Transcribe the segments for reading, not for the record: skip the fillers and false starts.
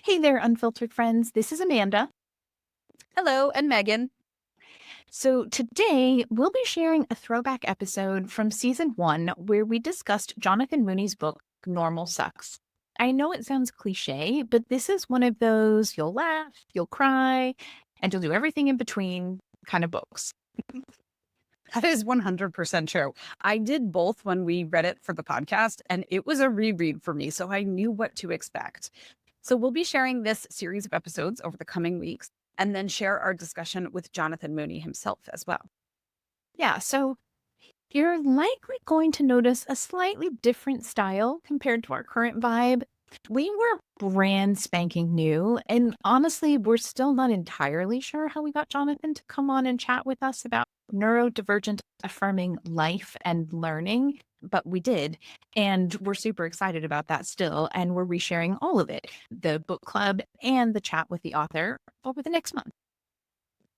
Hey there, unfiltered friends. This is Amanda. Hello, and Megan. So, today we'll be sharing a throwback episode from season one where we discussed Jonathan Mooney's book, Normal Sucks. I know it sounds cliche, but this is one of those you'll laugh, you'll cry, and you'll do everything in between kind of books. That is 100% true. I did both when we read it for the podcast, and it was a reread for me, so I knew what to expect. So we'll be sharing this series of episodes over the coming weeks and then share our discussion with Jonathan Mooney himself as well. Yeah, so you're likely going to notice a slightly different style compared to our current vibe. We were brand spanking new, and honestly, we're still not entirely sure how we got Jonathan to come on and chat with us about neurodivergent affirming life and learning, but we did. And we're super excited about that still. And we're resharing all of it, the book club and the chat with the author over the next month.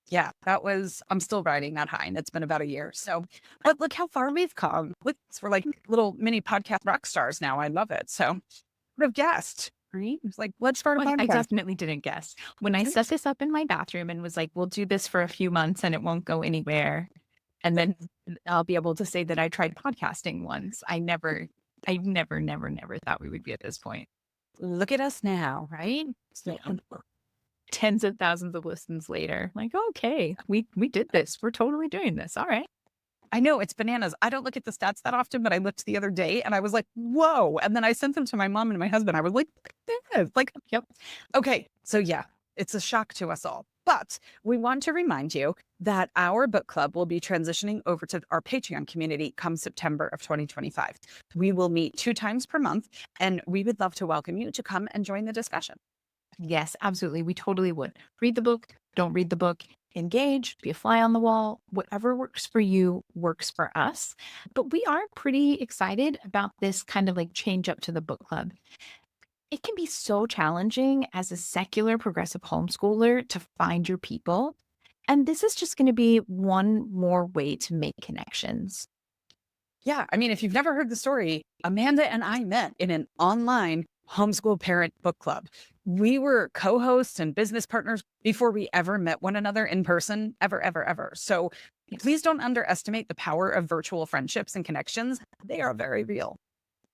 Yeah, I'm still riding that high, and it's been about a year. So, but look how far we've come. We're like little mini podcast rock stars now. I love it. So, would have guessed, right? It's like, let's start a Well, I podcast. definitely didn't guess. When I set this up in my bathroom and was like, we'll do this for a few months and it won't go anywhere. And then I'll be able to say that I tried podcasting once. I never thought we would be at this point. Look at us now, right? So, Tens of thousands of listens later. Like, okay, we did this. We're totally doing this. All right. I know it's bananas. I don't look at the stats that often, but I looked the other day and I was like, whoa. And then I sent them to my mom and my husband. I was like, look at this. Like, Yep. okay. So yeah, it's a shock to us all. But we want to remind you that our book club will be transitioning over to our Patreon community come September of 2025. We will meet 2 times per month, and we would love to welcome you to come and join the discussion. Yes, absolutely. We totally would. Read the book, don't read the book, engage, be a fly on the wall. Whatever works for you works for us. But we are pretty excited about this kind of like change up to the book club. It can be so challenging as a secular progressive homeschooler to find your people. And this is just going to be one more way to make connections. Yeah. I mean, if you've never heard the story, Amanda and I met in an online homeschool parent book club. We were co-hosts and business partners before we ever met one another in person, ever, ever, ever. So please don't underestimate the power of virtual friendships and connections. They are very real.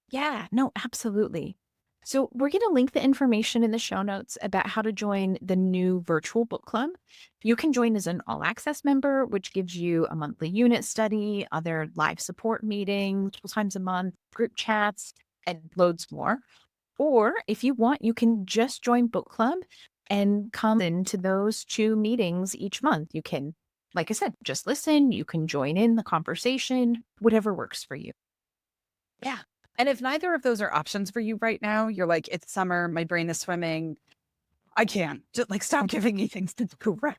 Yeah, no, absolutely. So, we're going to link the information in the show notes about how to join the new virtual book club. You can join as an all access member, which gives you a monthly unit study, other live support meetings, 2 times a month, group chats, and loads more. Or if you want, you can just join book club and come into those 2 meetings each month. You can, like I said, just listen. You can join in the conversation, whatever works for you. Yeah. And if neither of those are options for you right now, you're like, it's summer, my brain is swimming. I can't. Just like stop giving me things to do. Right.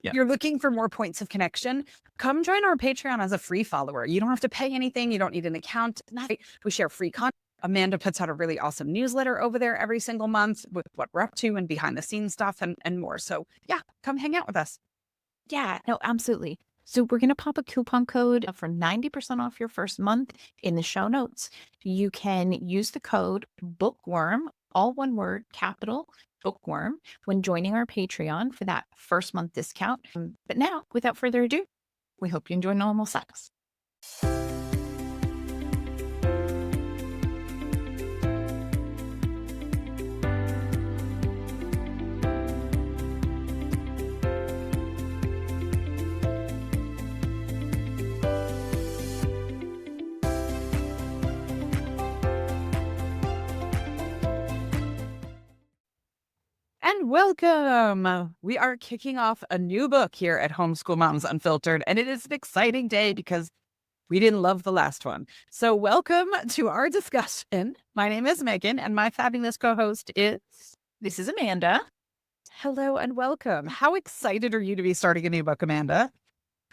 Yeah. You're looking for more points of connection. Come join our Patreon as a free follower. You don't have to pay anything. You don't need an account. We share free content. Amanda puts out a really awesome newsletter over there every single month with what we're up to and behind the scenes stuff and more. So yeah, come hang out with us. Yeah, no, absolutely. So we're going to pop a coupon code for 90% off your first month in the show notes. You can use the code bookworm, all one word, capital bookworm, when joining our Patreon for that first month discount. But now, without further ado, we hope you enjoy Normal Sex. And welcome. We are kicking off a new book here at Homeschool Moms Unfiltered, and it is an exciting day because we didn't love the last one. So welcome to our discussion. My name is Megan, and my fabulous co-host is... This is Amanda. Hello and welcome. How excited are you to be starting a new book, Amanda?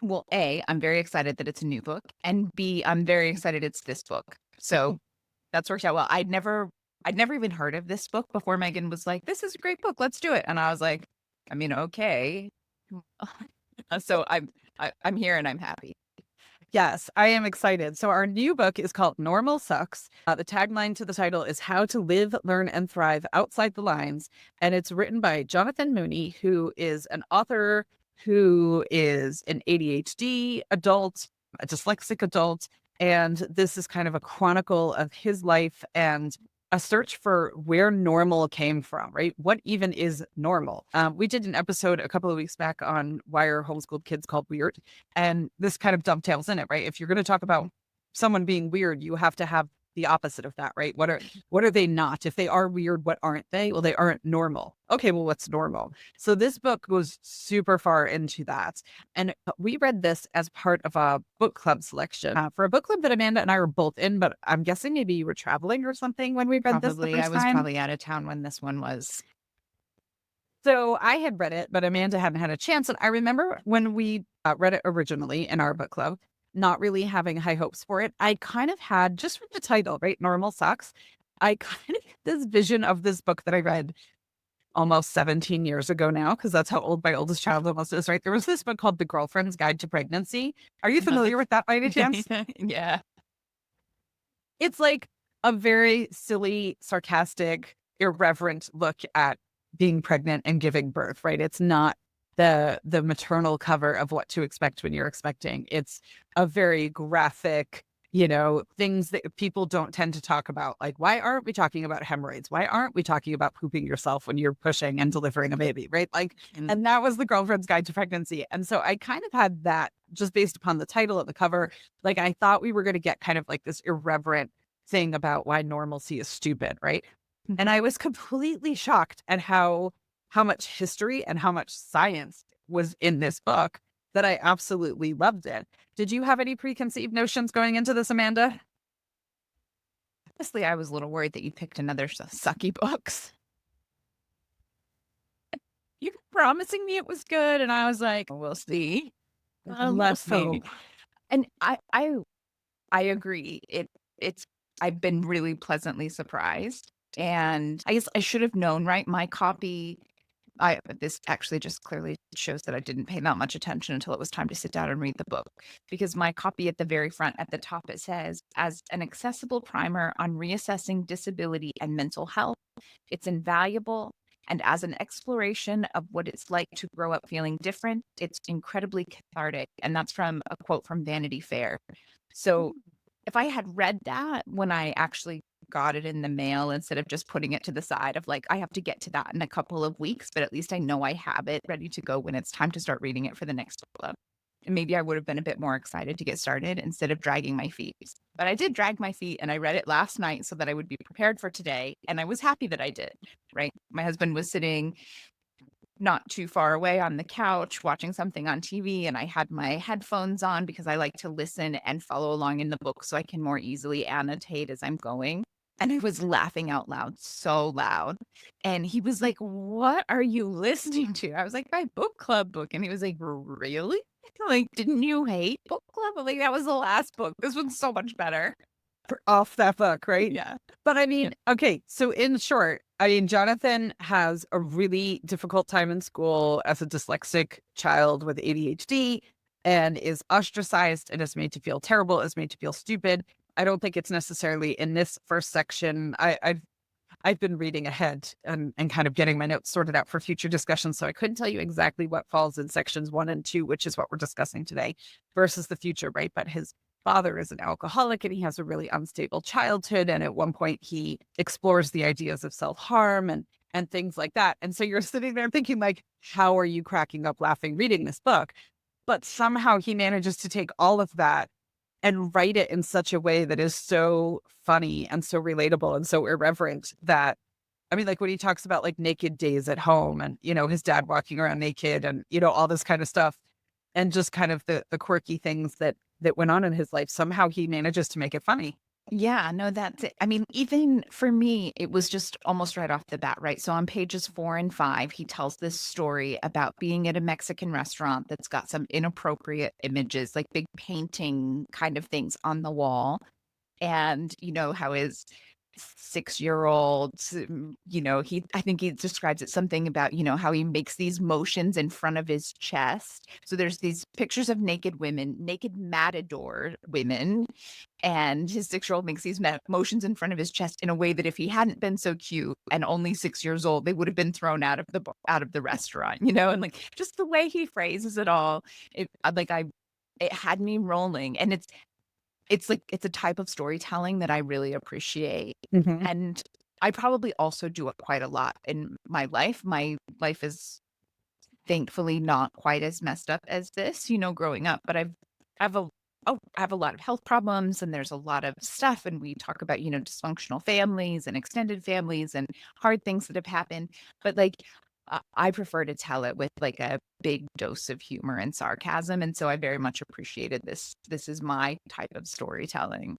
Well, A, I'm very excited that it's a new book, and B, I'm very excited it's this book. So that's worked out well. I'd never even heard of this book before Megan was like, this is a great book. Let's do it. And I was like, I mean, okay. So I'm here and I'm happy. Yes, I am excited. So, our new book is called Normal Sucks. The tagline to the title is How to Live, Learn, and Thrive Outside the Lines. And it's written by Jonathan Mooney, who is an author who is an ADHD adult, a dyslexic adult. And this is kind of a chronicle of his life and a search for where normal came from, right? What even is normal? We did an episode a couple of weeks back on why are homeschooled kids called weird? And this kind of dovetails in it, right? If you're going to talk about someone being weird, you have to have the opposite of that, right? What are they not? If they are weird, what aren't they? Well, they aren't normal. Okay, well, what's normal? So this book goes super far into that. And we read this as part of a book club selection for a book club that Amanda and I were both in, but I'm guessing maybe you were traveling or something when we read this the Probably. I first was time. probably out of town when this one was. So I had read it, but Amanda hadn't had a chance. And I remember when we read it originally in our book club, not really having high hopes for it. I kind of had, just from the title, right? Normal Sucks. I kind of had this vision of this book that I read almost 17 years ago now, because that's how old my oldest child almost is, right? There was this book called The Girlfriend's Guide to Pregnancy. Are you familiar with that by any chance? Yeah. It's like a very silly, sarcastic, irreverent look at being pregnant and giving birth, right? It's not the maternal cover of what to expect when you're expecting. It's a very graphic, things that people don't tend to talk about. Like, why aren't we talking about hemorrhoids? Why aren't we talking about pooping yourself when you're pushing and delivering a baby, right? Like, and that was The Girlfriend's Guide to Pregnancy. And so I kind of had that just based upon the title of the cover. Like, I thought we were going to get kind of like this irreverent thing about why normalcy is stupid, right? And I was completely shocked at how much history and how much science was in this book that I absolutely loved it. Did you have any preconceived notions going into this, Amanda? Honestly, I was a little worried that you picked another sucky books. You were promising me it was good, and I was like, "We'll see. We'll Let's see." hope. And I agree. It's I've been really pleasantly surprised, and I guess I should have known, right? My copy, this actually just clearly shows that I didn't pay that much attention until it was time to sit down and read the book, because my copy at the very front at the top, it says, "As an accessible primer on reassessing disability and mental health, it's invaluable. And as an exploration of what it's like to grow up feeling different, it's incredibly cathartic." And that's from a quote from Vanity Fair. So if I had read that when I actually got it in the mail instead of just putting it to the side of like, I have to get to that in a couple of weeks, but at least I know I have it ready to go when it's time to start reading it for the next club. And maybe I would have been a bit more excited to get started instead of dragging my feet. But I did drag my feet and I read it last night so that I would be prepared for today. And I was happy that I did, right? My husband was sitting not too far away on the couch watching something on TV, and I had my headphones on because I like to listen and follow along in the book so I can more easily annotate as I'm going. And I was laughing out loud, so loud. And he was like, "What are you listening to?" I was like, "My book club book." And he was like, "Really?" Like, "Didn't you hate book club?" I'm like, "That was the last book. This one's so much better." Off that book, right? Yeah. But I mean, okay, so in short, I mean, Jonathan has a really difficult time in school as a dyslexic child with ADHD and is ostracized and is made to feel terrible, is made to feel stupid. I don't think it's necessarily in this first section. I've been reading ahead and kind of getting my notes sorted out for future discussions. So I couldn't tell you exactly what falls in sections 1 and 2, which is what we're discussing today, versus the future, right? But his father is an alcoholic and he has a really unstable childhood. And at one point he explores the ideas of self-harm and things like that. And so you're sitting there thinking, like, how are you cracking up laughing reading this book? But somehow he manages to take all of that and write it in such a way that is so funny and so relatable and so irreverent that, I mean, like when he talks about like naked days at home and, his dad walking around naked and, all this kind of stuff and just kind of the quirky things that went on in his life, somehow he manages to make it funny. Yeah, no, that's it. I mean, even for me, it was just almost right off the bat, right? So on pages 4 and 5, he tells this story about being at a Mexican restaurant that's got some inappropriate images, like big painting kind of things on the wall. And how 6-year-old, I think he describes it something about, how he makes these motions in front of his chest. So there's these pictures of naked women, naked matador women, and his 6-year-old makes these motions in front of his chest in a way that if he hadn't been so cute and only 6 years old, they would have been thrown out of the restaurant, and, like, just the way he phrases it all, it had me rolling, and it's a type of storytelling that I really appreciate, Mhm. and I probably also do it quite a lot in my life. My life is thankfully not quite as messed up as this, growing up, but I have a lot of health problems, and there's a lot of stuff, and we talk about, dysfunctional families and extended families and hard things that have happened, but, like, I prefer to tell it with, like, a big dose of humor and sarcasm, and so I very much appreciated this. This is my type of storytelling.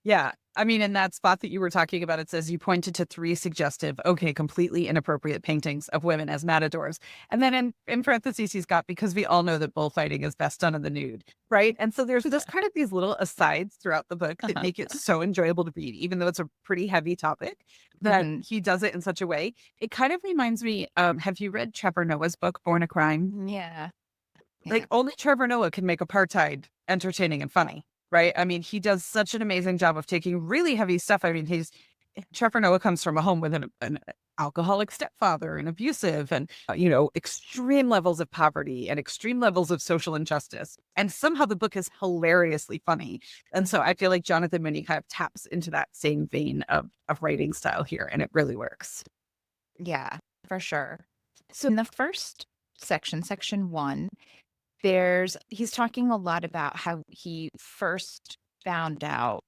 Yeah. I mean, in that spot that you were talking about, it says you pointed to 3 suggestive, okay, completely inappropriate paintings of women as matadors. And then in parentheses, he's got because we all know that bullfighting is best done in the nude, right? And so there's just kind of these little asides throughout the book that make it so enjoyable to read, even though it's a pretty heavy topic, that Mhm. he does it in such a way. It kind of reminds me, have you read Trevor Noah's book, Born a Crime? Yeah, Like, yeah. only Trevor Noah can make apartheid entertaining and funny, right? I mean, he does such an amazing job of taking really heavy stuff. I mean, Trevor Noah comes from a home with an alcoholic stepfather and abusive and, extreme levels of poverty and extreme levels of social injustice. And somehow the book is hilariously funny. And so I feel like Jonathan Mooney kind of taps into that same vein of writing style here, and it really works. Yeah, for sure. So in the first section 1, he's talking a lot about how he first found out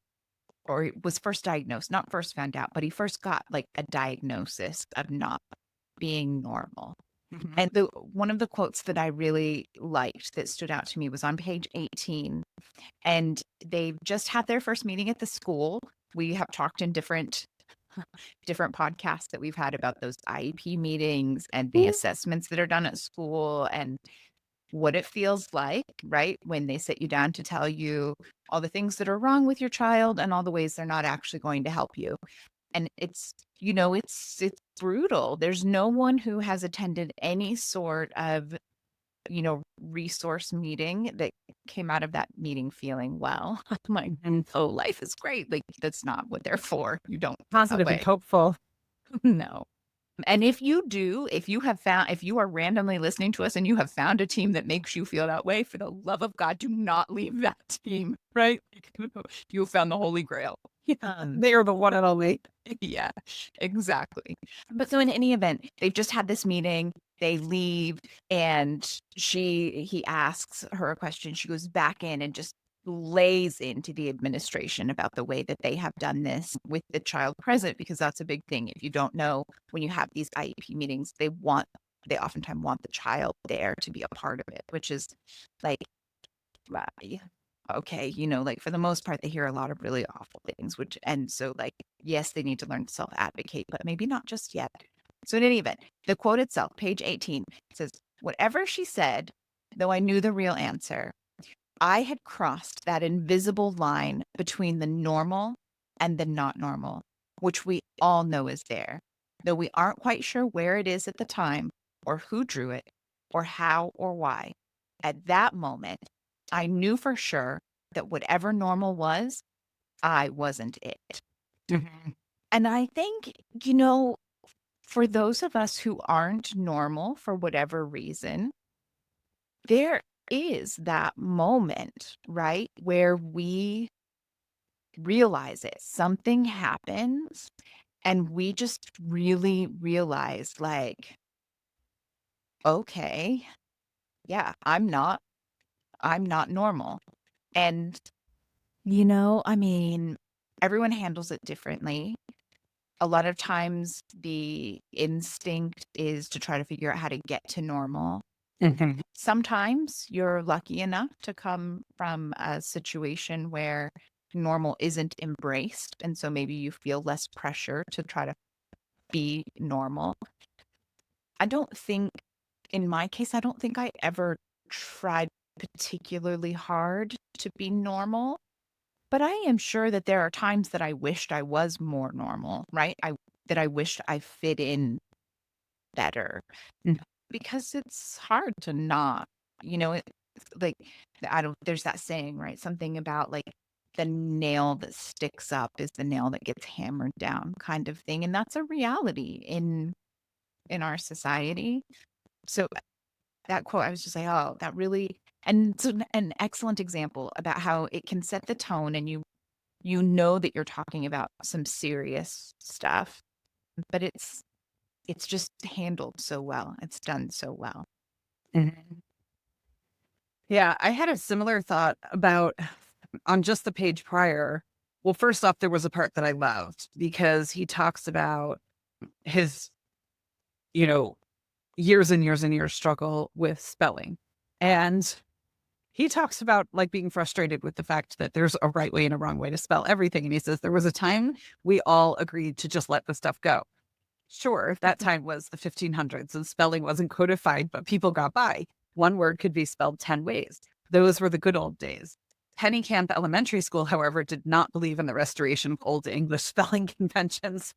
or he was first diagnosed, not first found out, but he first got like a diagnosis of not being normal. Mhm. And the one of the quotes that I really liked that stood out to me was on page 18. And they've just had their first meeting at the school. We have talked in different podcasts that we've had about those IEP meetings and the assessments that are done at school and what it feels like, right? When they sit you down to tell you all the things that are wrong with your child and all the ways they're not actually going to help you. And it's brutal. There's no one who has attended any sort of, resource meeting that came out of that meeting feeling well. I'm like, Mhm. oh, life is great. Like, that's not what they're for. You don't feel that Positive and way. hopeful. No. And if you do, if you are randomly listening to us and you have found a team that makes you feel that way, for the love of God, do not leave that team, right? You have found the Holy Grail. Yeah, Um, they are the one and only. yeah, exactly. But so in any event, they've just had this meeting, they leave, and he asks her a question. She goes back in and just lays into the administration about the way that they have done this with the child present, because that's a big thing. If you don't know, when you have these IEP meetings, they oftentimes want the child there to be a part of it, which is like, yeah, okay, like for the most part, they hear a lot of really awful things, and so like, yes, they need to learn to self-advocate, but maybe not just yet. So in any event, the quote itself, page 18, says, "Whatever she said, though I knew the real answer, I had crossed that invisible line between the normal and the not normal, which we all know is there, though we aren't quite sure where it is at the time, or who drew it, or how or why. At that moment, I knew for sure that whatever normal was, I wasn't it." Mhm. And I think, for those of us who aren't normal for whatever reason, there is that moment, right, where we realize it. Something happens and we just really realize, like, okay, yeah, I'm not normal. And, I mean, everyone handles it differently. A lot of times the instinct is to try to figure out how to get to normal. Mhm. Sometimes you're lucky enough to come from a situation where normal isn't embraced, and so maybe you feel less pressure to try to be normal. I don't think in my case, I don't think I ever tried particularly hard to be normal. But I am sure that there are times that I wished I was more normal, right? That I wished I fit in better Mm. because it's hard to not, like I don't there's that saying, right? Something about like the nail that sticks up is the nail that gets hammered down kind of thing. And that's a reality in our society. So that quote, I was just like, oh, that really and it's an excellent example about how it can set the tone and you know that you're talking about some serious stuff, but it's just handled so well. It's done so well. Mhm. Yeah, I had a similar thought about on just the page prior. Well, first off, there was a part that I loved because he talks about his, you know, years and years and years struggle with spelling. And he talks about like being frustrated with the fact that there's a right way and a wrong way to spell everything. And he says there was a time we all agreed to just let the stuff go. Sure, that time was the 1500s and spelling wasn't codified, but people got by. One word could be spelled 10 ways. Those were the good old days. Penny Camp Elementary School, however, did not believe in the restoration of old English spelling conventions.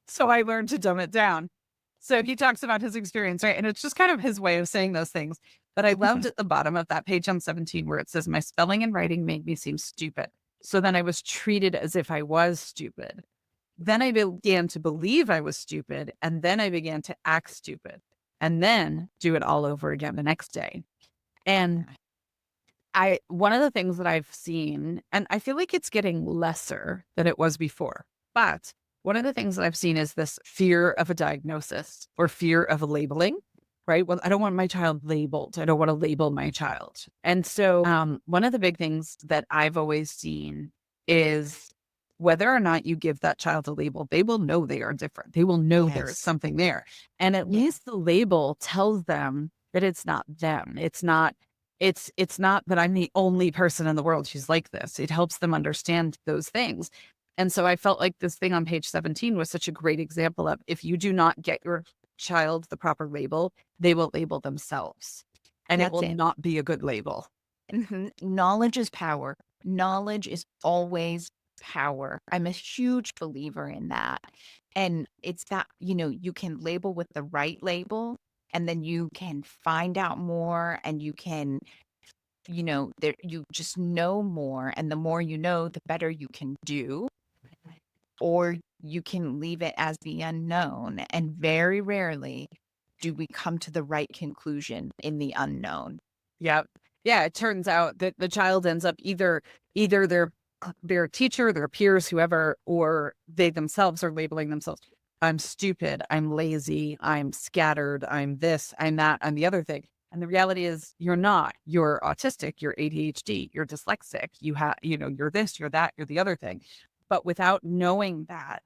So I learned to dumb it down. So he talks about his experience, right? And it's just kind of his way of saying those things. But I loved at the bottom of that page on 17 where it says, my spelling and writing made me seem stupid. So then I was treated as if I was stupid. Then I began to believe I was stupid. And then I began to act stupid and then do it all over again the next day. And one of the things that I've seen, and I feel like it's getting lesser than it was before, but one of the things that I've seen is this fear of a diagnosis or fear of labeling, right? Well, I don't want my child labeled. I don't want to label my child. And so, one of the big things that I've always seen is whether or not you give that child a label, they will know they are different. They will know there is Yes. something there. And at least the label tells them that it's not them. It's not that I'm the only person in the world who's like this. It helps them understand those things. And so I felt like this thing on page 17 was such a great example of if you do not get your child the proper label, they will label themselves. And it That's will it. not be a good label. Knowledge is power. Knowledge is always power. I'm a huge believer in that. And it's that, you can label with the right label and then you can find out more and you can, there you just know more. And the more you know, the better you can do. Or you can leave it as the unknown. And very rarely do we come to the right conclusion in the unknown. Yeah. Yeah. It turns out that the child ends up either their teacher, their peers, whoever, or they themselves are labeling themselves. I'm stupid. I'm lazy. I'm scattered. I'm this, I'm that, I'm the other thing. And the reality is you're not. You're autistic, you're ADHD, you're dyslexic, you're this, you're that, you're the other thing. But without knowing that,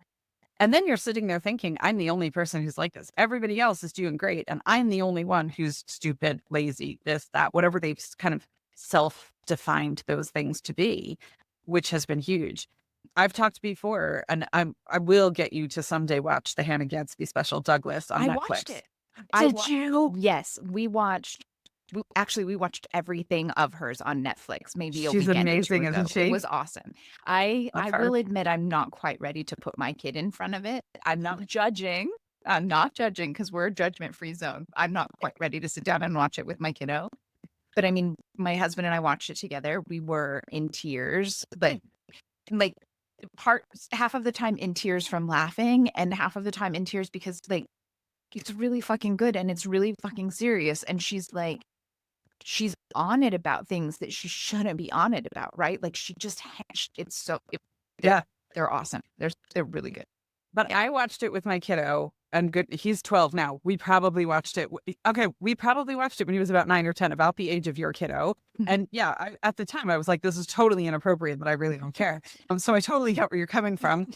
and then you're sitting there thinking, I'm the only person who's like this. Everybody else is doing great. And I'm the only one who's stupid, lazy, this, that, whatever they've kind of self-defined those things to be, which has been huge. I've talked before, and I will get you to someday watch the Hannah Gadsby special, Douglas, on I watched Netflix. it. Did you? Yes, we watched everything of hers on Netflix, maybe a She's weekend or 2 amazing, ago. isn't It she? was awesome. I Love I her. will admit I'm not quite ready to put my kid in front of it. I'm not judging. I'm not judging because we're a judgment-free zone. I'm not quite ready to sit down and watch it with my kiddo. But I mean, my husband and I watched it together. We were in tears, but like half of the time in tears from laughing and half of the time in tears because like it's really fucking good and it's really fucking serious. And she's on it about things that she shouldn't be on it about, right? Like she just, it's so, they're, Yeah. they're awesome. They're really good. But I watched it with my kiddo, and he's 12 now. We probably watched it. We probably watched it when he was about 9 or 10, about the age of your kiddo. And yeah, at the time I was like, this is totally inappropriate, but I really don't care. So I totally get where you're coming from.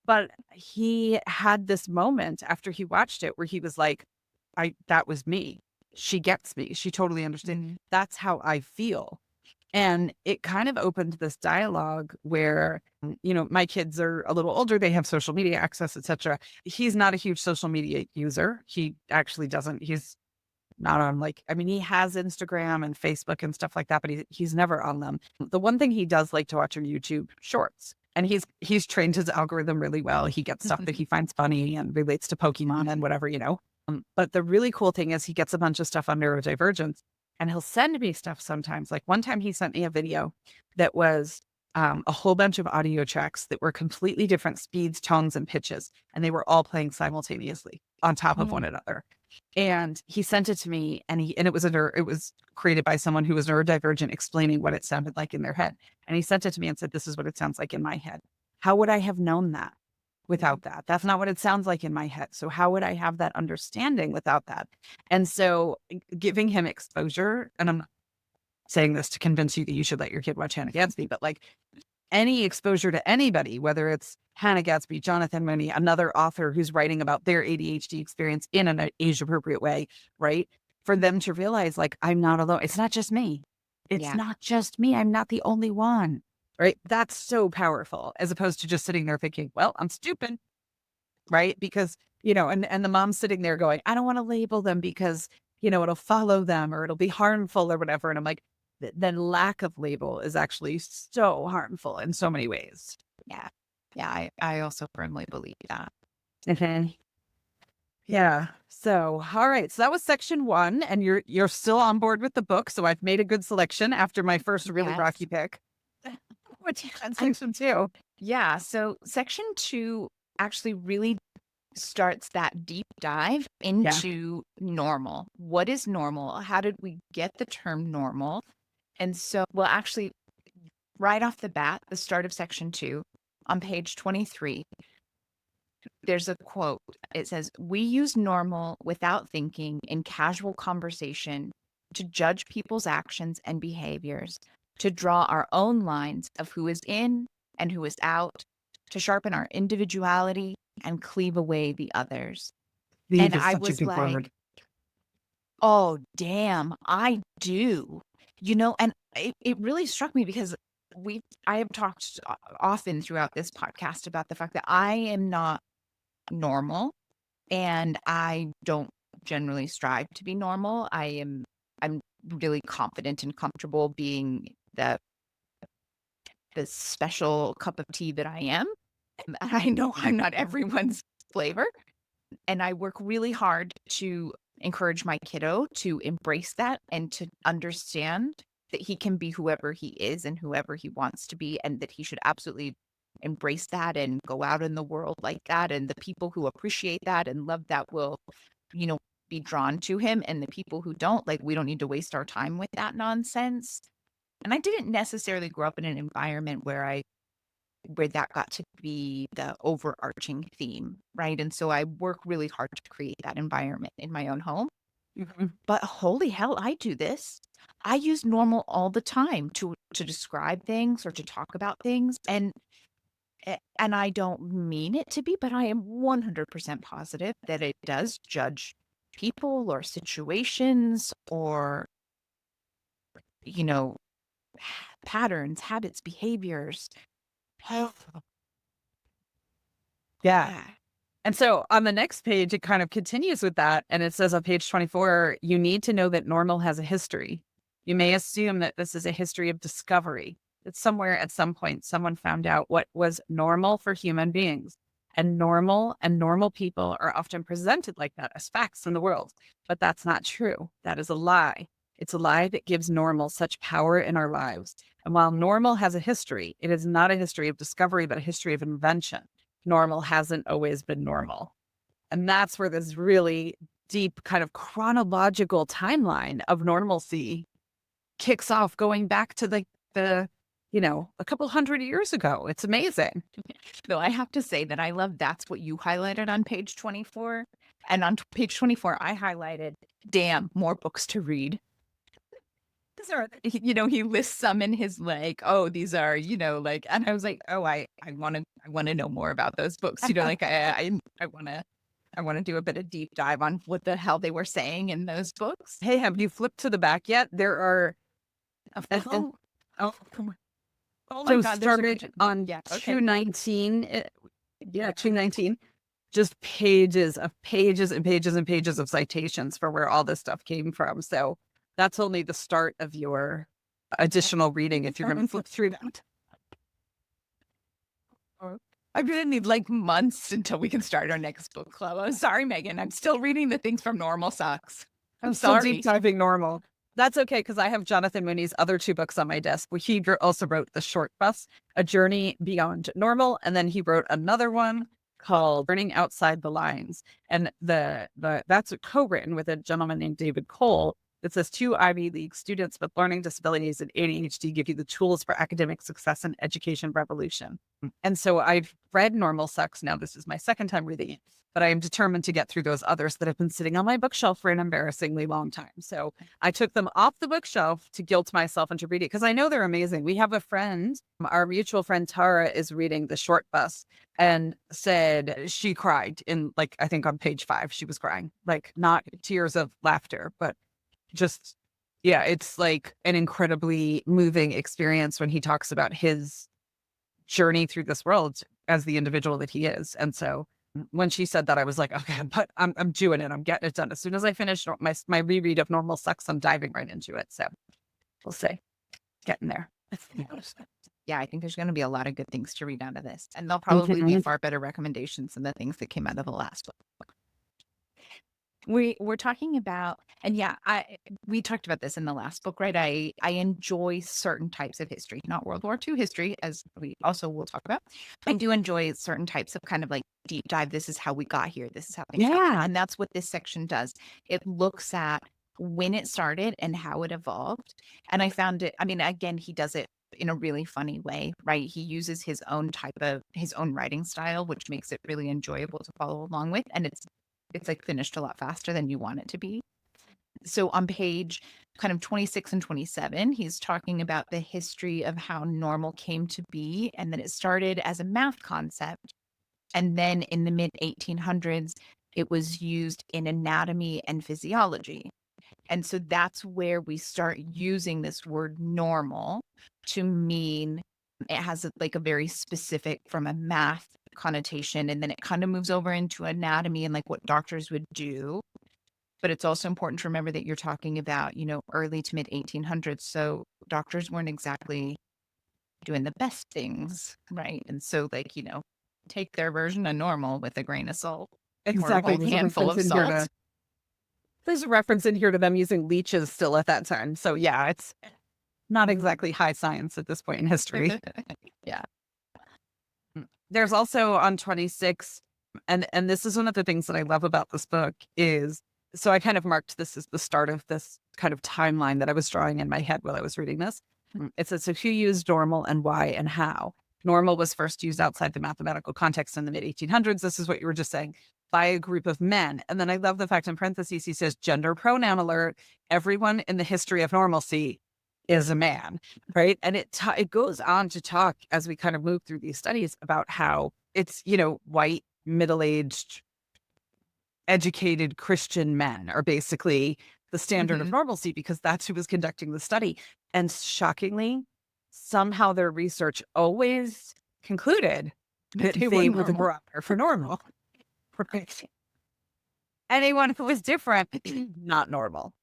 But he had this moment after he watched it where he was like, that was me. She gets me. She totally understands. Mhm. That's how I feel. And it kind of opened this dialogue where, my kids are a little older. They have social media access, etc. He's not a huge social media user. He actually doesn't. He's not on like, I mean, he has Instagram and Facebook and stuff like that, but he's never on them. The one thing he does like to watch are YouTube shorts. And he's trained his algorithm really well. He gets stuff that he finds funny and relates to Pokemon and whatever, you know. But the really cool thing is he gets a bunch of stuff on neurodivergence and he'll send me stuff sometimes. Like one time he sent me a video that was a whole bunch of audio tracks that were completely different speeds, tones, and pitches. And they were all playing simultaneously on top of one another. And he sent it to me and it was created by someone who was neurodivergent explaining what it sounded like in their head. And he sent it to me and said, this is what it sounds like in my head. How would I have known that without that? That's not what it sounds like in my head. So how would I have that understanding without that? And so giving him exposure, and I'm not saying this to convince you that you should let your kid watch Hannah Gadsby, but like any exposure to anybody, whether it's Hannah Gadsby, Jonathan Mooney, another author who's writing about their ADHD experience in an age appropriate way, right? For them to realize, like, I'm not alone. It's not just me. It's not just me. I'm not the only one, right? That's so powerful, as opposed to just sitting there thinking, well, I'm stupid, right? Because, you know, and the mom's sitting there going, I don't want to label them because, you know, it'll follow them or it'll be harmful or whatever. And I'm like, then lack of label is actually so harmful in so many ways. Yeah. Yeah. I also firmly believe that. Yeah. So, all right. So that was section 1, and you're still on board with the book. So I've made a good selection after my first really Yes. rocky pick. What's on section 2? Yeah. So section 2 actually really starts that deep dive into normal. What is normal? How did we get the term normal? And so, well, actually, right off the bat, the start of section 2 on page 23, there's a quote. It says, "We use normal without thinking in casual conversation to judge people's actions and behaviors, to draw our own lines of who is in and who is out, to sharpen our individuality and cleave away the others." Leave And is I such a was good like, word. oh, damn, I do. You know, and it really struck me because I have talked often throughout this podcast about the fact that I am not normal and I don't generally strive to be normal. I'm really confident and comfortable being the special cup of tea that I am. And I know I'm not everyone's flavor. And I work really hard to encourage my kiddo to embrace that and to understand that he can be whoever he is and whoever he wants to be, and that he should absolutely embrace that and go out in the world like that. And the people who appreciate that and love that will, you know, be drawn to him. And the people who don't, like, we don't need to waste our time with that nonsense. And I didn't necessarily grow up in an environment where that got to be the overarching theme, right? And so I work really hard to create that environment in my own home. But holy hell, I do this. I use normal all the time to describe things or to talk about things, and I don't mean it to be, but I am 100% positive that it does judge people or situations or, you know, patterns, habits, behaviors. Yeah. Yeah. And so on the next page, it kind of continues with that. And it says on page 24, you need to know that normal has a history. You may assume that this is a history of discovery, that somewhere at some point, someone found out what was normal for human beings. And normal people are often presented like that as facts in the world. But that's not true. That is a lie. It's a lie that gives normal such power in our lives. And while normal has a history, it is not a history of discovery, but a history of invention. Normal hasn't always been normal. And that's where this really deep kind of chronological timeline of normalcy kicks off, going back to the you know, a couple hundred years ago. It's amazing. Though I have to say that I love that's what you highlighted on page 24. And on page 24, I highlighted, damn, more books to read. These are, you know, he lists some in his like, oh, these are, you know, like, and I was like, oh, I want to know more about those books. You know, like I want to do a bit of deep dive on what the hell they were saying in those books. Hey, have you flipped to the back yet? There are Oh, come on. Oh my so God. started on Yeah. Okay. 219. Yeah, 219. just pages of pages and pages and pages of citations for where all this stuff came from. So that's only the start of your additional reading if you're going to flip through that. I'm going to need like months until we can start our next book club. I'm sorry, Megan. I'm still reading the things from Normal Sucks. I'm Still sorry. deep diving normal. That's okay, because I have Jonathan Mooney's other two books on my desk. He also wrote The Short Bus, A Journey Beyond Normal, and then he wrote another one called Burning Outside the Lines. And that's co-written with a gentleman named David Cole. It says 2 Ivy League students with learning disabilities and ADHD give you the tools for academic success and education revolution. And so I've read Normal Sucks. Now this is my second time reading it, but I am determined to get through those others that have been sitting on my bookshelf for an embarrassingly long time. So I took them off the bookshelf to guilt myself into reading because I know they're amazing. We have a friend, our mutual friend Tara is reading The Short Bus and said she cried in like, I think on page 5, she was crying, like not tears of laughter, but just, yeah, it's like an incredibly moving experience when he talks about his journey through this world as the individual that he is. And so when she said that, I was like, okay, but I'm doing it. I'm getting it done. As soon as I finish my reread of Normal Sucks, I'm diving right into it. So we'll see. Getting there. Yeah, I think there's going to be a lot of good things to read out of this. And they'll probably be far better recommendations than the things that came out of the last book. We're talking about, and yeah, we talked about this in the last book, right? I enjoy certain types of history, not World War II history, as we also will talk about. I do enjoy certain types of kind of like deep dive. This is how we got here. This is how things happened. And that's what this section does. It looks at when it started and how it evolved. And I found it, I mean, again, he does it in a really funny way, right? He uses his own writing style, which makes it really enjoyable to follow along with. And it's like finished a lot faster than you want it to be. So on page kind of 26 and 27, he's talking about the history of how normal came to be, and that it started as a math concept. And then in the mid 1800s, it was used in anatomy and physiology. And so that's where we start using this word normal to mean it has like a very specific from a math connotation, and then it kind of moves over into anatomy and like what doctors would do. But it's also important to remember that you're talking about, early to mid 1800s. So doctors weren't exactly doing the best things, right? And so like, take their version of normal with a grain of salt. Exactly. Or a handful of salt. There's a reference in here to them using leeches still at that time. So yeah, it's not exactly high science at this point in history. Yeah. There's also on 26, and this is one of the things that I love about this book is, so I kind of marked this as the start of this kind of timeline that I was drawing in my head while I was reading this. It says, so who used normal and why and how? Normal was first used outside the mathematical context in the mid 1800s. This is what you were just saying, by a group of men. And then I love the fact in parentheses, he says, gender pronoun alert, everyone in the history of normalcy is a man, right? And it goes on to talk as we kind of move through these studies about how it's, white, middle-aged, educated Christian men are basically the standard of normalcy because that's who was conducting the study. And shockingly, somehow their research always concluded that they were the barometer for normal. Anyone who was different, not normal.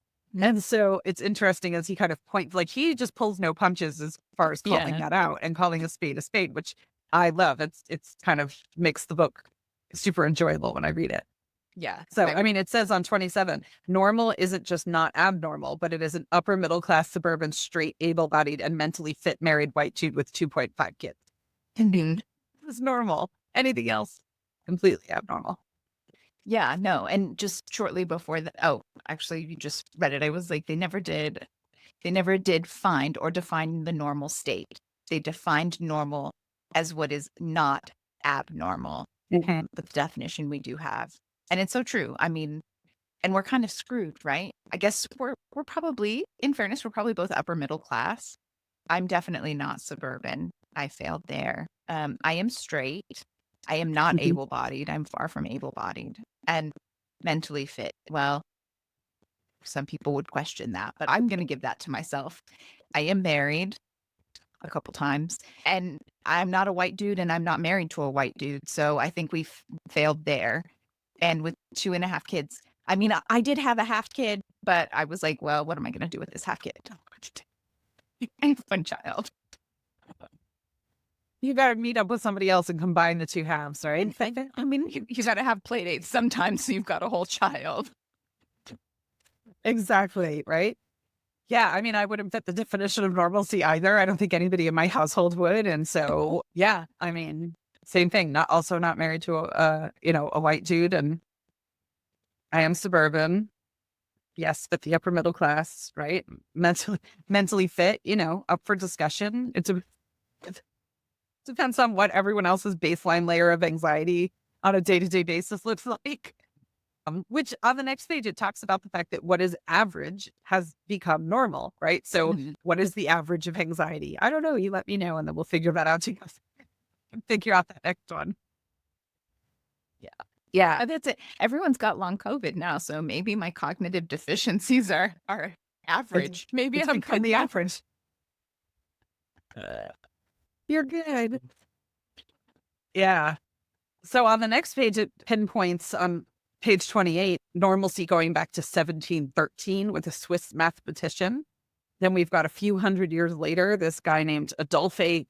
And so it's interesting as he kind of points, like he just pulls no punches as far as calling that out and calling a spade, which I love. It's kind of makes the book super enjoyable when I read it. Yeah. So, I mean, it says on 27, normal isn't just not abnormal, but it is an upper middle class, suburban, straight, able-bodied, and mentally fit married white dude with 2.5 kids. Indeed. It's normal. Anything else, completely abnormal. Yeah, no. And just shortly before that, oh, actually, you just read it. I was like, they never did find or define the normal state. They defined normal as what is not abnormal. But the definition we do have. And it's so true. I mean, and we're kind of screwed, right? I guess we're probably, in fairness, we're probably both upper middle class. I'm definitely not suburban. I failed there. I am straight. I am not able-bodied. I'm far from able-bodied and mentally fit. Well, some people would question that, but I'm going to give that to myself. I am married a couple times, and I'm not a white dude and I'm not married to a white dude. So I think we've failed there. And with 2.5 kids, I mean, I did have a half kid, but I was like, well, what am I going to do with this half kid? I have one child. You got to meet up with somebody else and combine the two halves, right? I mean, you got to have play dates sometimes. So you've got a whole child. Exactly. Right. Yeah. I mean, I wouldn't fit the definition of normalcy either. I don't think anybody in my household would. And so, yeah, I mean, same thing. Not married to a white dude. And I am suburban. Yes, but the upper middle class, right? Mentally fit, up for discussion. It depends on what everyone else's baseline layer of anxiety on a day-to-day basis looks like. Which on the next page, it talks about the fact that what is average has become normal, right? So Mhm. what is the average of anxiety? I don't know. You let me know and then we'll figure that out together. Figure out that next one. Yeah. Yeah. That's it. Everyone's got long COVID now. So maybe my cognitive deficiencies are It's, average. Maybe it's I'm become good the now. average. You're good. Yeah. So on the next page, it pinpoints on page 28, normalcy going back to 1713 with a Swiss mathematician. Then we've got a few hundred years later, this guy named Adolphe.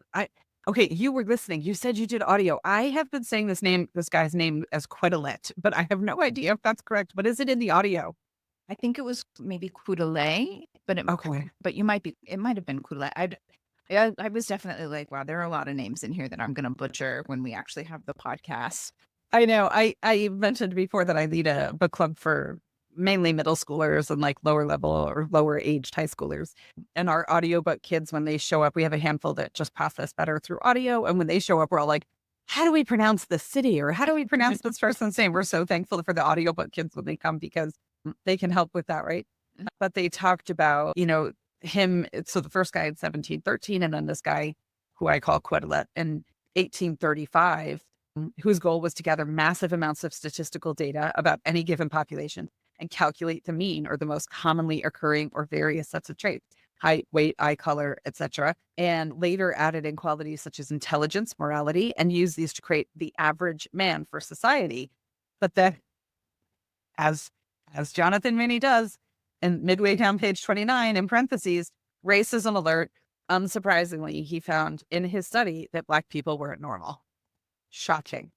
Okay, you were listening. You said you did audio. I have been saying this guy's name as Quetelet, but I have no idea if that's correct. What is it in the audio? I think it was maybe Coudelet, Okay. but it might have been Coudelet. I was definitely like, wow, there are a lot of names in here that I'm going to butcher when we actually have the podcast. I know. I mentioned before that I lead a book club for mainly middle schoolers and like lower level or lower aged high schoolers. And our audiobook kids, when they show up, we have a handful that just process better through audio. And when they show up, we're all like, how do we pronounce this city? Or how do we pronounce this person's name? We're so thankful for the audiobook kids when they come because they can help with that, right? But they talked about, him. So the first guy in 1713, and then this guy who I call Quetelet in 1835, whose goal was to gather massive amounts of statistical data about any given population and calculate the mean or the most commonly occurring or various sets of traits, height, weight, eye color, etc. And later added in qualities such as intelligence, morality, and used these to create the average man for society. But then, as Jonathan Mooney does, and midway down page 29 in parentheses, racism alert. Unsurprisingly, he found in his study that Black people weren't normal. Shocking.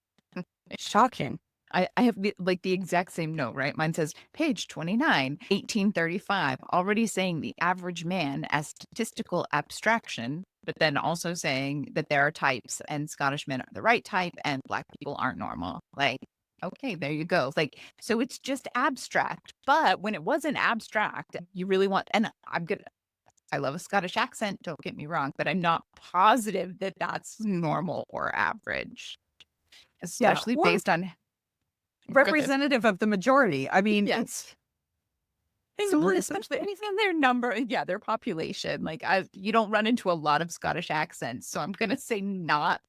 Shocking. I have like the exact same note, right? Mine says page 29, 1835, already saying the average man as statistical abstraction, but then also saying that there are types and Scottish men are the right type and Black people aren't normal. Like, okay, there you go. Like, so it's just abstract. But when it wasn't abstract, you really want, and I love a Scottish accent, don't get me wrong, but I'm not positive that that's normal or average, Yeah. especially Or based on. Go ahead. representative of the majority. I mean, Yes. it's Well, especially in their number, yeah, their population. Like, you don't run into a lot of Scottish accents, so I'm gonna say not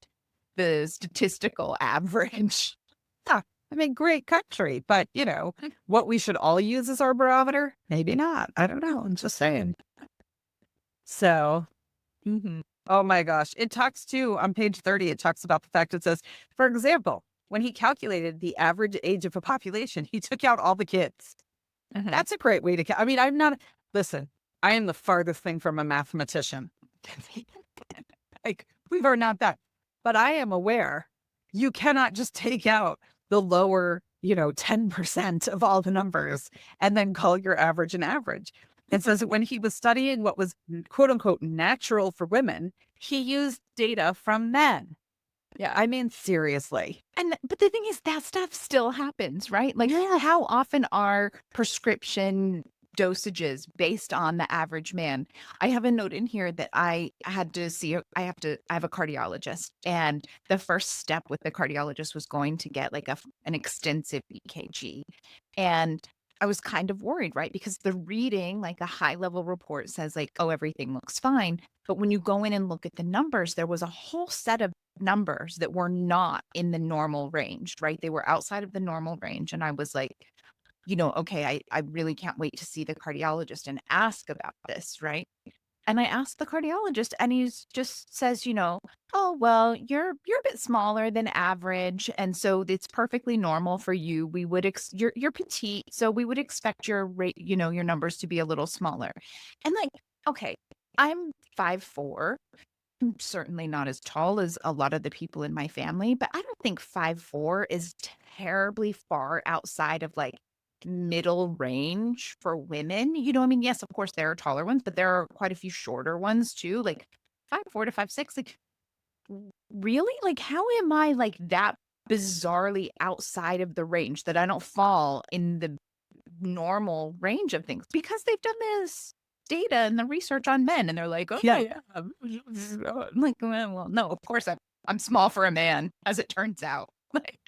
the statistical average. yeah, I mean, great country, but what we should all use as our barometer? Maybe not. I don't know. I'm just saying. So, Mhm. oh my gosh. It talks too on page 30. It talks about the fact it says, for example, when he calculated the average age of a population, he took out all the kids. Mhm. That's a great way to, I mean, listen, I am the farthest thing from a mathematician. Like, we are not that. But I am aware you cannot just take out the lower, 10% of all the numbers and then call your average an average. It says that when he was studying what was quote unquote natural for women, he used data from men. Yeah, I mean, seriously. But the thing is that stuff still happens, right? Like, Yeah. how often are prescription dosages based on the average man? I have a note in here that I had to see. I have a cardiologist, and the first step with the cardiologist was going to get like an extensive EKG, and I was kind of worried, right? Because the reading, like a high level report says like, oh, everything looks fine. But when you go in and look at the numbers, there was a whole set of numbers that were not in the normal range, right? They were outside of the normal range. And I was like, okay, I really can't wait to see the cardiologist and ask about this, right? And I asked the cardiologist, and just says, "Oh, well, you're a bit smaller than average, and so it's perfectly normal for you. We would you're petite, so we would expect your rate, your numbers to be a little smaller." And like, okay, I'm 5'4". I'm certainly not as tall as a lot of the people in my family, but I don't think 5'4" is terribly far outside of like middle range for women. I mean, yes, of course there are taller ones, but there are quite a few shorter ones too, like 5'4" to 5'6". Like, really? Like, how am I like that bizarrely outside of the range that I don't fall in the normal range of things? Because they've done this data and the research on men, and they're like, "Oh, Yeah. yeah." I'm like, well, no, of course I'm small for a man, as it turns out. Like,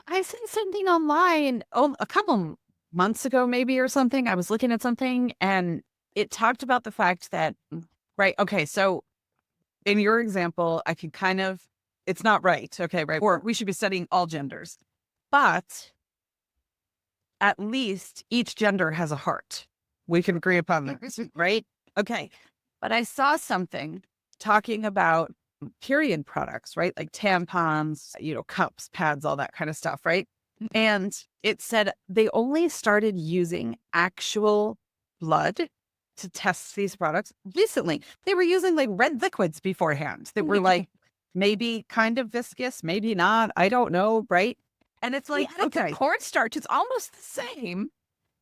I said something online a couple months ago, maybe or something. I was looking at something and it talked about the fact that, right. Okay. So in your example, I could kind of, it's not right. Okay. Right. Or we should be studying all genders, but at least each gender has a heart. We can agree upon that, right? Okay. But I saw something talking about period products, right? Like tampons, cups, pads, all that kind of stuff, right? And it said they only started using actual blood to test these products recently. They were using like red liquids beforehand that were like maybe kind of viscous, maybe not. I don't know, right? And it's we like, added the okay, cornstarch. It's almost the same.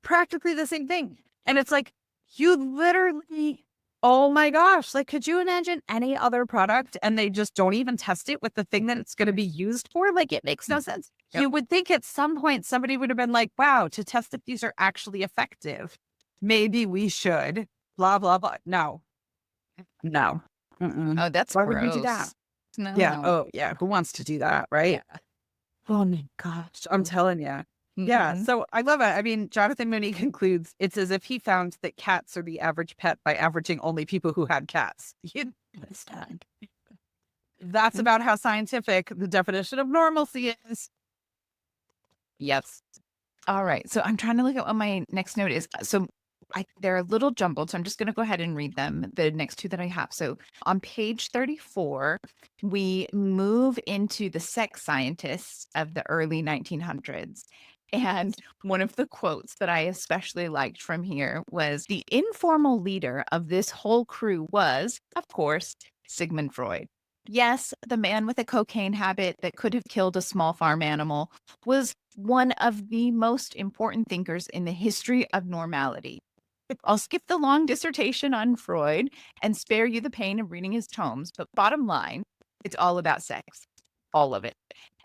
practically the same thing. And it's like, you literally, oh my gosh, like, could you imagine any other product and they just don't even test it with the thing that it's going to be used for? Like, it makes no sense. Yep. You would think at some point somebody would have been like, wow, to test if these are actually effective, maybe we should, blah, blah, blah. No, no. Mm-mm. Oh, that's Why would we do that? gross. No, Yeah. no. Oh, yeah. Who wants to do that? Right. Yeah. Oh my gosh. I'm telling you. Yeah, Mhm. so I love it. I mean, Jonathan Mooney concludes it's as if he found that cats are the average pet by averaging only people who had cats. You understand? That's about how scientific the definition of normalcy is. Yes. All right. So I'm trying to look at what my next note is. So they're a little jumbled. So I'm just going to go ahead and read them, the next two that I have. So on page 34, we move into the sex scientists of the early 1900s. And one of the quotes that I especially liked from here was the informal leader of this whole crew was, of course, Sigmund Freud. Yes, the man with a cocaine habit that could have killed a small farm animal was one of the most important thinkers in the history of normality. I'll skip the long dissertation on Freud and spare you the pain of reading his tomes, but bottom line, it's all about sex. All of it.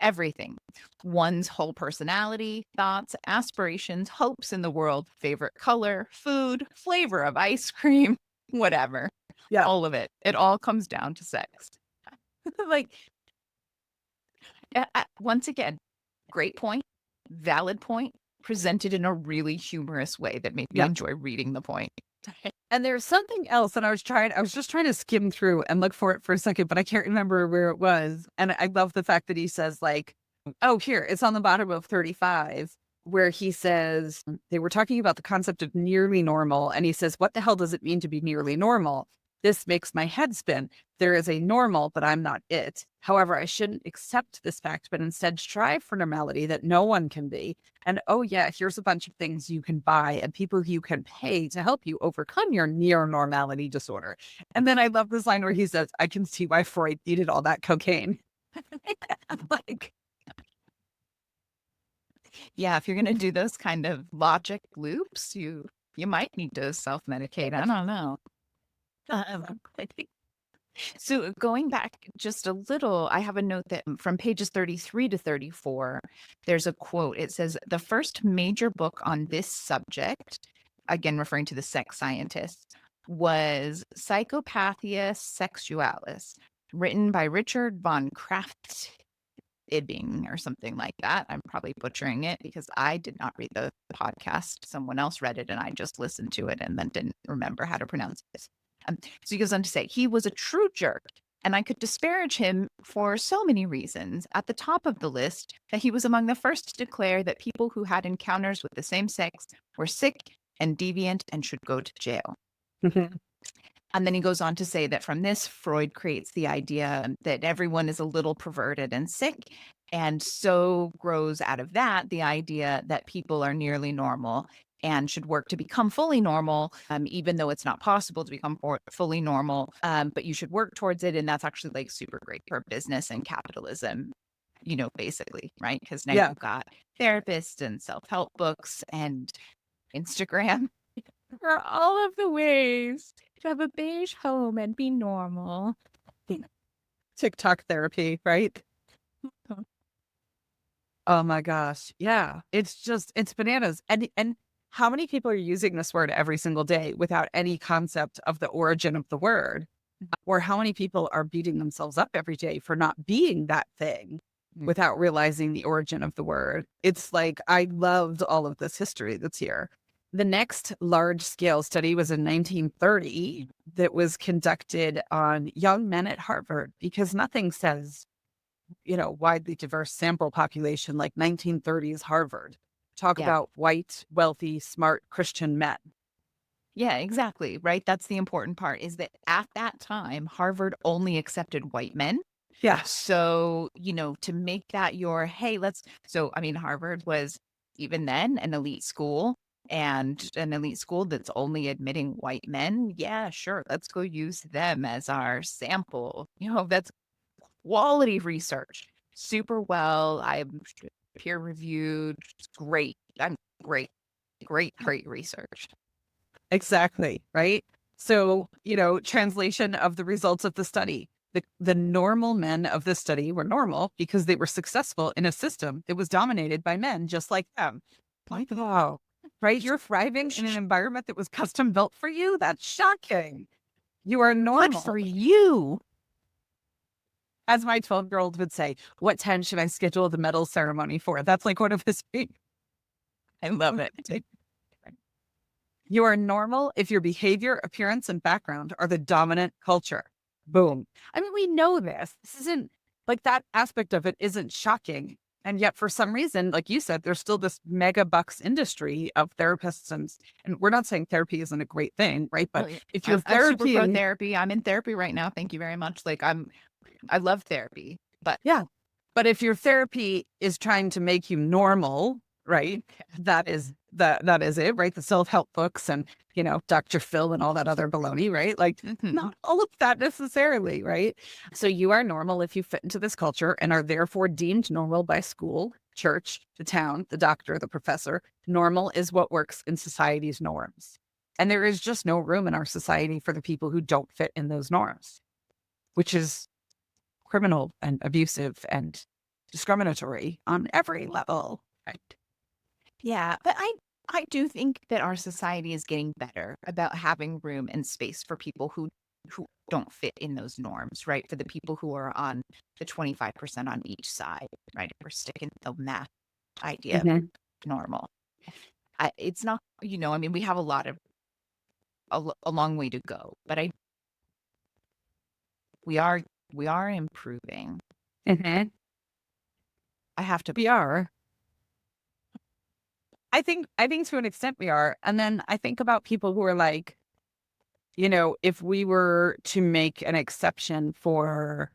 Everything. One's whole personality, thoughts, aspirations, hopes in the world, favorite color, food, flavor of ice cream, whatever. Yeah. All of it. It all comes down to sex. Like, once again, great point, valid point, presented in a really humorous way that made me Yeah. enjoy reading the point. And there's something else that I was just trying to skim through and look for it for a second, but I can't remember where it was. And I love the fact that he says, like, oh, here, it's on the bottom of 35, where he says they were talking about the concept of nearly normal. And he says, what the hell does it mean to be nearly normal? This makes my head spin. There is a normal, but I'm not it. However, I shouldn't accept this fact, but instead strive for normality that no one can be. And oh, yeah, here's a bunch of things you can buy and people you can pay to help you overcome your near normality disorder. And then I love this line where he says, I can see why Freud needed all that cocaine. I'm like, Yeah, if you're gonna do those kind of logic loops, you might need to self-medicate. I don't know. I think so. Going back just a little, I have a note that from pages 33 to 34, there's a quote. It says, the first major book on this subject, again referring to the sex scientists, was Psychopathia Sexualis, written by Richard von Kraft Ibing or something like that. I'm probably butchering it because I did not read the podcast. Someone else read it and I just listened to it and then didn't remember how to pronounce it. So he goes on to say, he was a true jerk, and I could disparage him for so many reasons. At the top of the list, that he was among the first to declare that people who had encounters with the same sex were sick and deviant and should go to jail. And then he goes on to say that from this, Freud creates the idea that everyone is a little perverted and sick. And so grows out of that the idea that people are nearly normal and should work to become fully normal, even though it's not possible to become fully normal. But you should work towards it. And that's actually like super great for business and capitalism, basically, right? Because now Yeah. you've got therapists and self help books and Instagram for all of the ways to have a beige home and be normal. TikTok therapy, right? Oh my gosh. Yeah. It's bananas. And how many people are using this word every single day without any concept of the origin of the word? Or how many people are beating themselves up every day for not being that thing Mm. without realizing the origin of the word? It's like, I loved all of this history that's here. The next large scale study was in 1930 that was conducted on young men at Harvard, because nothing says, widely diverse sample population like 1930s Harvard. Talk Yeah. about white, wealthy, smart Christian men. Yeah, exactly. Right. That's the important part is that at that time, Harvard only accepted white men. Yeah. So, to make that hey, Harvard was even then an elite school and an elite school that's only admitting white men. Yeah, sure. Let's go use them as our sample. That's quality research. Super well. I'm peer reviewed. Great. I'm great. Great research. Exactly. Right. So, translation of the results of the study. The normal men of the study were normal because they were successful in a system that was dominated by men just like them. Like, wow. Right. You're thriving in an environment that was custom built for you. That's shocking. You are Good normal. for you. As my 12-year-old would say, what time should I schedule the medal ceremony for? That's like one of his things. I love it. You are normal if your behavior, appearance, and background are the dominant culture. Boom. I mean, we know this. This isn't like that aspect of it isn't shocking. And yet, for some reason, like you said, there's still this mega bucks industry of therapists. And we're not saying therapy isn't a great thing, right? But if your I'm super therapy pro and therapy. I'm in therapy right now. Thank you very much. I love therapy, but yeah, but if your therapy is trying to make you normal, right? That is it, right? The self-help books and, Dr. Phil and all that other baloney, right? Like Mhm. not all of that necessarily, right? So you are normal if you fit into this culture and are therefore deemed normal by school, church, the town, the doctor, the professor. Normal is what works in society's norms. And there is just no room in our society for the people who don't fit in those norms, which is criminal and abusive and discriminatory on every level. Right. Yeah, but I do think that our society is getting better about having room and space for people who don't fit in those norms, right? For the people who are on the 25% on each side, right? If we're sticking to the math idea of Mhm. normal. It's not, we have a long way to go, but we are we are improving. Mhm. I have to We are. I think to an extent we are. And then I think about people who are like, if we were to make an exception for,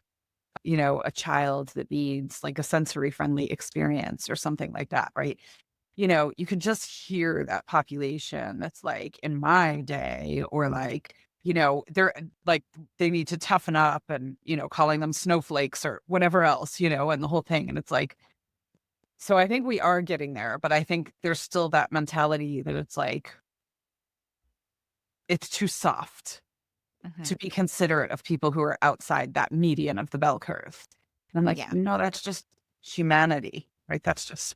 a child that needs like a sensory friendly experience or something like that, right? You can just hear that population that's like in my day or like, they're like they need to toughen up and, calling them snowflakes or whatever else, and the whole thing. And it's like, so I think we are getting there, but I think there's still that mentality that it's like, it's too soft Mhm. to be considerate of people who are outside that median of the bell curve. And I'm like, Yeah. no, that's just humanity, right? That's just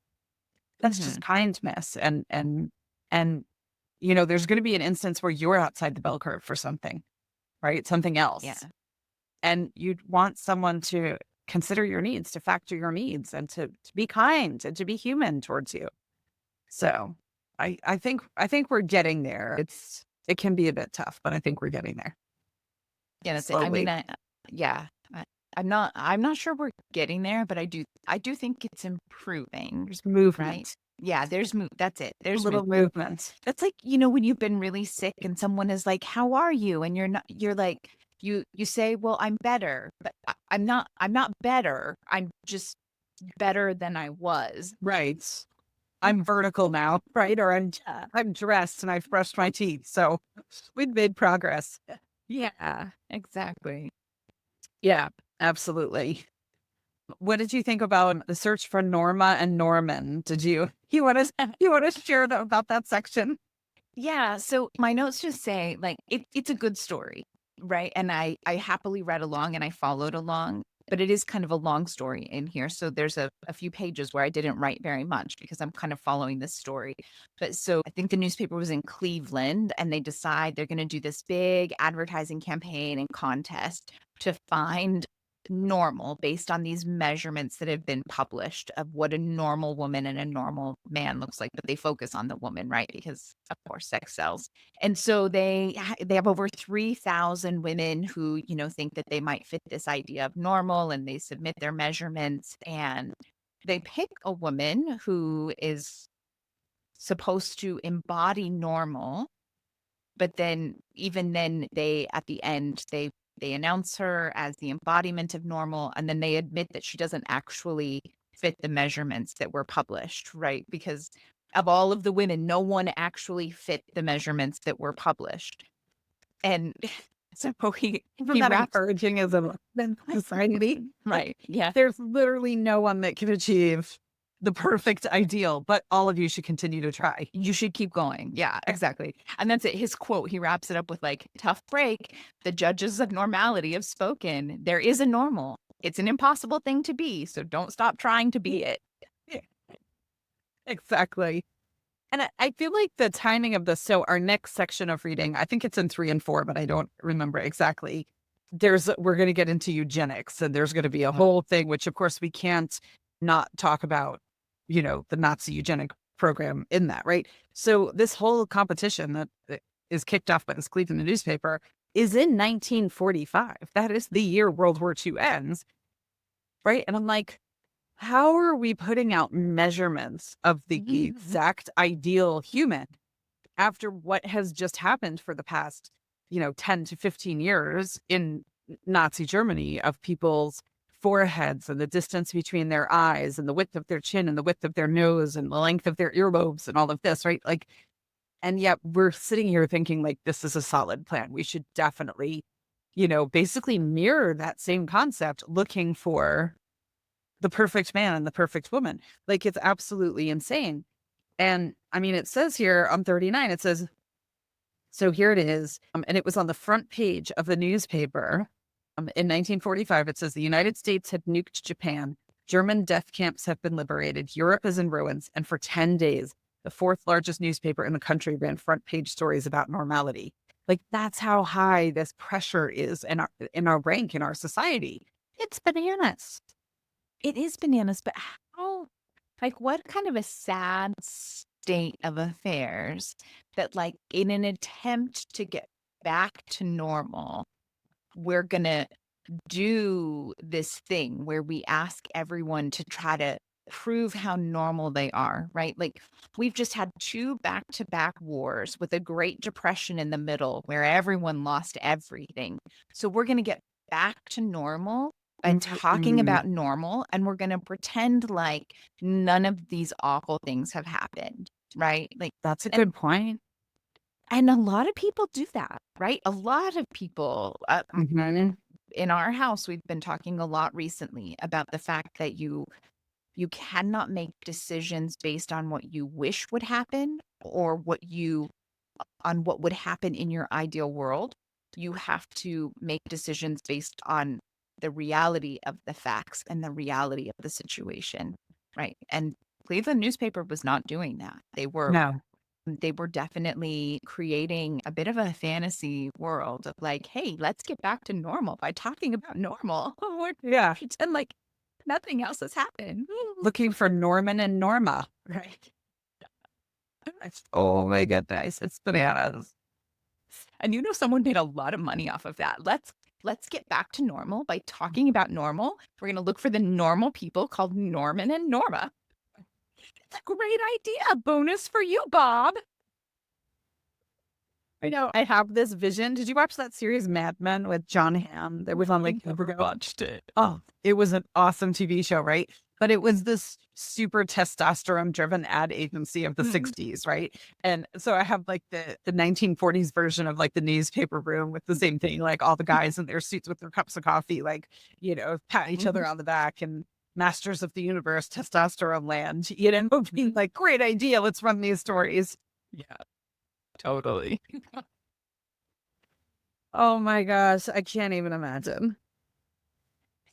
Mhm. kindness. And there's going to be an instance where you're outside the bell curve for something, right? Something Yeah. else. And you'd want someone to consider your needs, to factor your needs and to be kind and to be human towards you. So I think we're getting there. It can be a bit tough, but I think we're getting there Yeah, that's it. slowly. Yeah, I, I'm not sure we're getting there, but I do think it's improving, There's right? movement. Yeah, that's it. There's Little movement. movements. That's like, when you've been really sick and someone is like, "How are you?" And you're like, you say, "Well, I'm better." But I'm not better. I'm just better than I was. Right. I'm vertical now, right? Or Yeah. I'm dressed and I've brushed my teeth. So we've made progress. Yeah, exactly. Yeah, absolutely. What did you think about the search for Norma and Norman? Did you want to share about that section? Yeah, so my notes just say like it's a good story, right? And I happily read along and I followed along, but it is kind of a long story in here. So there's a few pages where I didn't write very much because I'm kind of following this story. But so I think the newspaper was in Cleveland and they decide they're going to do this big advertising campaign and contest to find normal based on these measurements that have been published of what a normal woman and a normal man looks like, but they focus on the woman, right? Because of course sex sells. And so they have over 3,000 women who, think that they might fit this idea of normal, and they submit their measurements, and they pick a woman who is supposed to embody normal, but then even then they at the end they announce her as the embodiment of normal, and then they admit that she doesn't actually fit the measurements that were published, right? Because of all of the women, no one actually fit the measurements that were published. And so Isn't he that wraps encouraging as a society? right. Yeah. There's literally no one that can achieve the perfect ideal, but all of you should continue to try. You should keep going. Yeah, exactly. And that's it. His quote, he wraps it up with like, tough break. The judges of normality have spoken. There is a normal. It's an impossible thing to be. So don't stop trying to be it. Yeah, exactly. And I feel like the timing of this, so our next section of reading, I think it's in 3 and 4, but I don't remember exactly. We're going to get into eugenics, and there's going to be a whole thing, which of course we can't not talk about, the Nazi eugenic program in that, right? So this whole competition that is kicked off by this Cleveland newspaper is in 1945. That is the year World War II ends, right? And I'm like, how are we putting out measurements of the exact ideal human after what has just happened for the past, 10 to 15 years in Nazi Germany, of people's foreheads and the distance between their eyes and the width of their chin and the width of their nose and the length of their earlobes and all of this, right? Like, and yet we're sitting here thinking like this is a solid plan. We should definitely, basically mirror that same concept, looking for the perfect man and the perfect woman. Like, it's absolutely insane. And I mean, it says here on 39, it says, so here it is. And it was on the front page of the newspaper. In 1945, it says the United States had nuked Japan. German death camps have been liberated. Europe is in ruins. And for 10 days, the fourth largest newspaper in the country ran front page stories about normality. Like, that's how high this pressure is in our rank in our society. It's bananas. It is bananas, but how, like, what kind of a sad state of affairs that, like, in an attempt to get back to normal, we're going to do this thing where we ask everyone to try to prove how normal they are, right? Like, we've just had two back-to-back wars with a Great Depression in the middle where everyone lost everything. So we're going to get back to normal and talking about normal, and we're going to pretend like none of these awful things have happened, right? Like, That's a good point. and a lot of people do that, right? A lot of people, Mhm. in our house, we've been talking a lot recently about the fact that you cannot make decisions based on what you wish would happen or what would happen in your ideal world. You have to make decisions based on the reality of the facts and the reality of the situation, right? And Cleveland newspaper was not doing that. No. They were definitely creating a bit of a fantasy world of like, hey, let's get back to normal by talking about normal. We're Yeah. pretend like nothing else has happened. Looking for Norman and Norma. Right. Oh my goodness. It's bananas. And someone made a lot of money off of that. Let's get back to normal by talking about normal. We're going to look for the normal people called Norman and Norma. That's a great idea. Bonus for you, Bob. I know. I have this vision. Did you watch that series Mad Men with John Hamm that was on like Never watched it. Oh, it was an awesome TV show, right? But it was this super testosterone driven ad agency of the 60s, right? And so I have like the 1940s version of like the newspaper room with the same thing, like all the guys in their suits with their cups of coffee, like, pat each other on the back and masters of the universe, testosterone land, being like, great idea. Let's run these stories. Yeah, totally. Oh my gosh. I can't even imagine.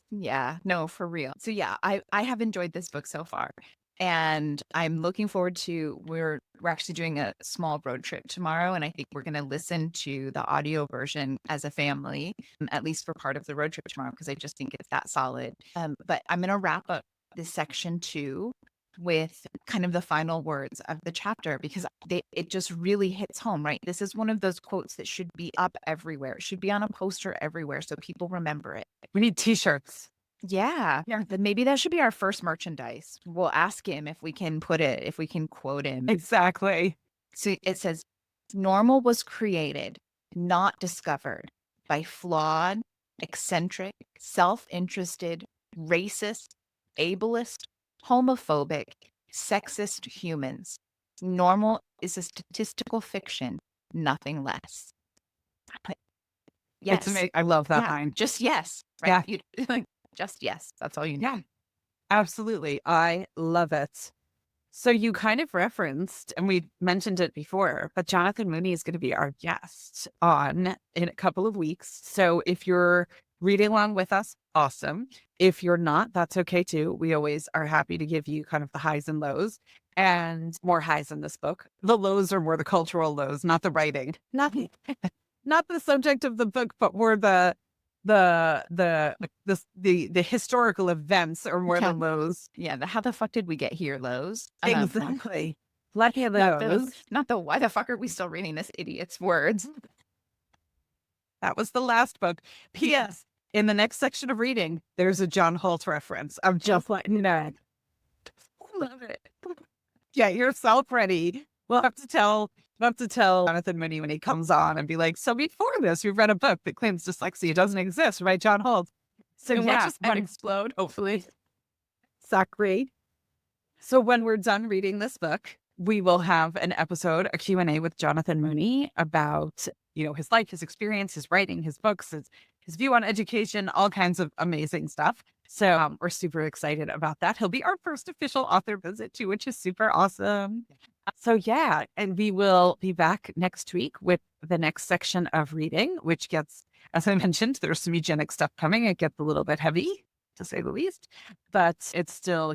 Yeah, no, for real. So yeah, I have enjoyed this book so far. And I'm looking forward to we're actually doing a small road trip tomorrow, and I think we're going to listen to the audio version as a family, at least for part of the road trip tomorrow, because I just think it's that solid. But I'm going to wrap up this section 2 with kind of the final words of the chapter, because it just really hits home, right? This is one of those quotes that should be up everywhere. It should be on a poster everywhere so people remember it. We need t-shirts. Yeah. Then maybe that should be our first merchandise. We'll ask him if we can quote him. Exactly. So it says, normal was created, not discovered, by flawed, eccentric, self-interested, racist, ableist, homophobic, sexist humans. Normal is a statistical fiction, nothing less. Yes. It's amazing. I love that Yeah. line. Just yes. Right? Yeah. Just yes. That's all you need. Yeah, absolutely. I love it. So you kind of referenced, and we mentioned it before, but Jonathan Mooney is going to be our guest in a couple of weeks. So if you're reading along with us, awesome. If you're not, that's okay too. We always are happy to give you kind of the highs and lows, and more highs in this book. The lows are more the cultural lows, not the writing, not the subject of the book, but more the historical events are more than lows. Yeah, how the fuck did we get here lows? Exactly. Lucky of those. Not the why the fuck are we still reading this idiot's words? That was the last book. P.S. In the next section of reading, there's a John Holt reference. I'm just letting you know. Love it. Get yourself ready. We'll have to tell Jonathan Mooney when he comes on and be like, so before this, we read a book that claims dyslexia doesn't exist by John Holt. So And yeah, watch us explode, hopefully. Zachary. So when we're done reading this book, we will have an episode, a Q&A with Jonathan Mooney about, his life, his experience, his writing, his books, his view on education, all kinds of amazing stuff. So we're super excited about that. He'll be our first official author visit too, which is super awesome. So yeah, and we will be back next week with the next section of reading, which gets, as I mentioned, there's some eugenic stuff coming. It gets a little bit heavy, to say the least, but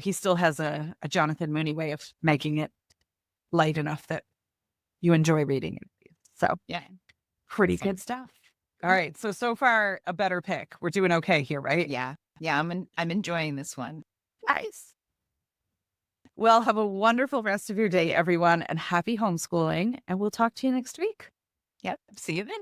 he still has a Jonathan Mooney way of making it light enough that you enjoy reading it. So Yeah, pretty good stuff. All right. So far a better pick. We're doing okay here, right? yeah. I'm enjoying this one. Nice. Well, have a wonderful rest of your day, everyone, and happy homeschooling. And we'll talk to you next week. Yep. See you then.